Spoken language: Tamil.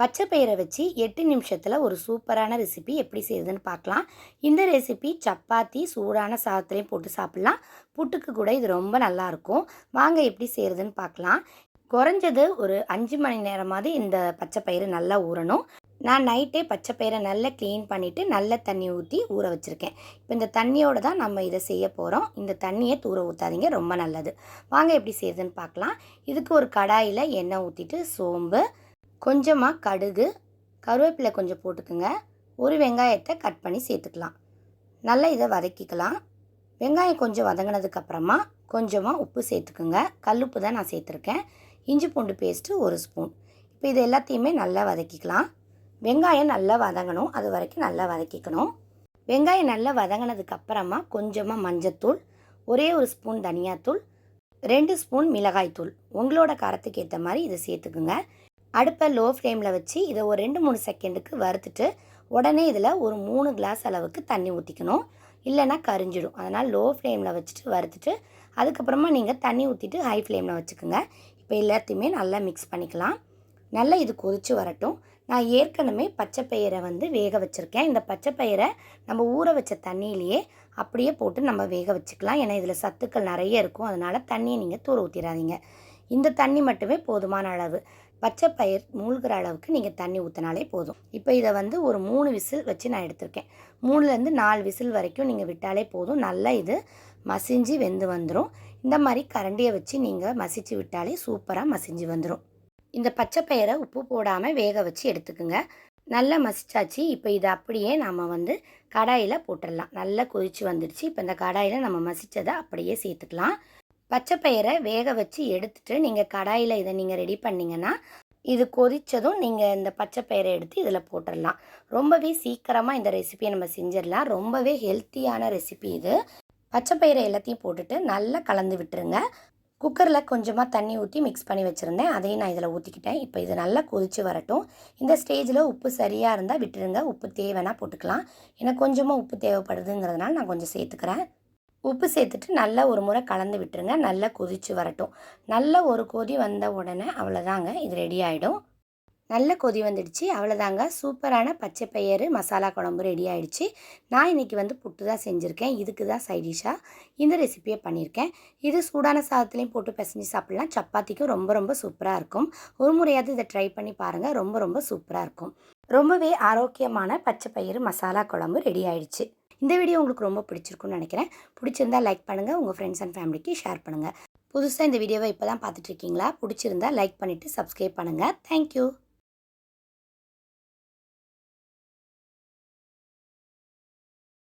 பச்சை பயிரை வச்சு 8 நிமிஷத்தில் ஒரு சூப்பரான ரெசிபி எப்படி செய்யுதுன்னு பார்க்கலாம். இந்த ரெசிபி சப்பாத்தி, சூடான சாதத்துலேயும் போட்டு சாப்பிட்லாம். புட்டுக்கு கூட இது ரொம்ப நல்லாயிருக்கும். வாங்க எப்படி செய்கிறதுன்னு பார்க்கலாம். குறைஞ்சது ஒரு 5 மணி நேரமாவது இந்த பச்சை பயிறு நல்லா ஊறணும். நான் நைட்டே பச்சை பயிரை நல்லா க்ளீன் பண்ணிவிட்டு நல்ல தண்ணி ஊற்றி ஊற வச்சுருக்கேன். இப்போ இந்த தண்ணியோடு தான் நம்ம இதை செய்ய போகிறோம். இந்த தண்ணியை தூர ஊற்றாதீங்க, ரொம்ப நல்லது. வாங்க எப்படி செய்யுதுன்னு பார்க்கலாம். இதுக்கு ஒரு கடாயில் எண்ணெய் ஊற்றிட்டு சோம்பு, கொஞ்சமாக கடுகு, கருவேப்பிலை கொஞ்சம் போட்டுக்குங்க. ஒரு வெங்காயத்தை கட் பண்ணி சேர்த்துக்கலாம். நல்லா இதை வதக்கிக்கலாம். வெங்காயம் கொஞ்சம் வதங்கினதுக்கப்புறமா கொஞ்சமாக உப்பு சேர்த்துக்குங்க. கல்லுப்பு தான் நான் சேர்த்துருக்கேன். இஞ்சி பூண்டு பேஸ்ட்டு 1 ஸ்பூன். இப்போ இது எல்லாத்தையுமே நல்லா வதக்கிக்கலாம். வெங்காயம் நல்லா வதங்கணும், அது வரைக்கும் நல்லா வதக்கிக்கணும். வெங்காயம் நல்லா வதங்கினதுக்கப்புறமா கொஞ்சமாக மஞ்சத்தூள், ஒரே 1 ஸ்பூன் தனியாத்தூள், 2 ஸ்பூன் மிளகாய்த்தூள், உங்களோட காரத்துக்கு ஏற்ற மாதிரி இதை சேர்த்துக்குங்க. அடுப்பை லோ ஃப்ளேமில் வச்சு இதை ஒரு 2-3 செகண்டுக்கு வறுத்துட்டு உடனே இதில் ஒரு 3 கிளாஸ் அளவுக்கு தண்ணி ஊற்றிக்கணும். இல்லைன்னா கரிஞ்சிடும். அதனால் லோ ஃப்ளேமில் வச்சுட்டு வறுத்துட்டு அதுக்கப்புறமா நீங்கள் தண்ணி ஊற்றிட்டு ஹை ஃப்ளேமில் வச்சுக்கோங்க. இப்போ எல்லாத்தையுமே நல்லா மிக்ஸ் பண்ணிக்கலாம். நல்லா இது கொதித்து வரட்டும். நான் ஏற்கனவே பச்சை பயிரை வேக வச்சுருக்கேன். இந்த பச்சை பயிரை நம்ம ஊற வச்ச தண்ணியிலேயே அப்படியே போட்டு நம்ம வேக வச்சுக்கலாம். ஏன்னா இதில் சத்துக்கள் நிறைய இருக்கும். அதனால் தண்ணியை நீங்கள் தூர ஊற்றிடாதீங்க. இந்த தண்ணி மட்டுமே போதுமான அளவு. பச்சை பயிர் மூழ்கிற அளவுக்கு நீங்கள் தண்ணி ஊற்றினாலே போதும். இப்போ இதை ஒரு 3 விசில் வச்சு நான் எடுத்திருக்கேன். 3லேருந்து 4 விசில் வரைக்கும் நீங்கள் விட்டாலே போதும். நல்லா இது மசிஞ்சு வெந்து வந்துடும். இந்த மாதிரி கரண்டியை வச்சு நீங்கள் மசிச்சு விட்டாலே சூப்பராக மசிஞ்சு வந்துடும். இந்த பச்சை பயிரை உப்பு போடாமல் வேக வச்சு எடுத்துக்குங்க. நல்லா மசிச்சாச்சு. இப்போ இதை அப்படியே நம்ம கடாயில் போட்டுடலாம். நல்லா கொதித்து வந்துடுச்சு. இப்போ இந்த கடாயில் நம்ம மசித்ததை அப்படியே சேர்த்துக்கலாம். பச்சை பயிரை வேக வச்சு எடுத்துகிட்டு நீங்கள் கடாயில் இதை நீங்கள் ரெடி பண்ணிங்கன்னா இது கொதித்ததும் நீங்கள் இந்த பச்சை பயிரை எடுத்து இதில் போட்டுடலாம். ரொம்பவே சீக்கிரமாக இந்த ரெசிபியை நம்ம செஞ்சிடலாம். ரொம்பவே ஹெல்த்தியான ரெசிபி இது. பச்சை பயிரை எல்லாத்தையும் போட்டுட்டு நல்லா கலந்து விட்டுருங்க. குக்கரில் கொஞ்சமாக தண்ணி ஊற்றி மிக்ஸ் பண்ணி வச்சுருந்தேன். அதையும் நான் இதில் ஊற்றிக்கிட்டேன். இப்போ இது நல்லா கொதித்து வரட்டும். இந்த ஸ்டேஜில் உப்பு சரியாக இருந்தால் விட்டுருங்க. உப்பு தேவைன்னா போட்டுக்கலாம். எனக்கு கொஞ்சமாக உப்பு தேவைப்படுதுங்கிறதுனால நான் கொஞ்சம் சேர்த்துக்கிறேன். உப்பு சேர்த்துட்டு நல்லா ஒரு முறை கலந்து விட்டுருங்க. நல்லா கொதித்து வரட்டும். நல்ல ஒரு கொதி வந்த உடனே அவ்வளோதாங்க, இது ரெடி ஆகிடும். நல்ல கொதி வந்துடுச்சு, அவ்வளோதாங்க. சூப்பரான பச்சை பயிறு மசாலா குழம்பு ரெடி ஆகிடுச்சு. நான் இன்றைக்கி புட்டு தான் செஞ்சுருக்கேன். இதுக்கு தான் சைடிஷாக இந்த ரெசிப்பியை பண்ணியிருக்கேன். இது சூடான சாதத்துலேயும் போட்டு பிசைஞ்சு சாப்பிட்லாம். சப்பாத்திக்கும் ரொம்ப ரொம்ப சூப்பராக இருக்கும். ஒரு முறையாவது இதை ட்ரை பண்ணி பாருங்கள். ரொம்ப ரொம்ப சூப்பராக இருக்கும். ரொம்பவே ஆரோக்கியமான பச்சை பயிறு மசாலா குழம்பு ரெடி ஆகிடுச்சு. இந்த வீடியோ உங்களுக்கு ரொம்ப பிடிச்சிருக்குன்னு நினைக்கிறேன். பிடிச்சிருந்தா லைக் பண்ணுங்கள். உங்கள் ஃப்ரெண்ட்ஸ் அண்ட் ஃபேமிலிக்கு ஷேர் பண்ணுங்கள். புதுசாக இந்த வீடியோவை இப்போ தான் பார்த்துட்ருக்கீங்களா? பிடிச்சிருந்தா லைக் பண்ணிவிட்டு சப்ஸ்கிரைப் பண்ணுங்கள். தேங்க்யூ.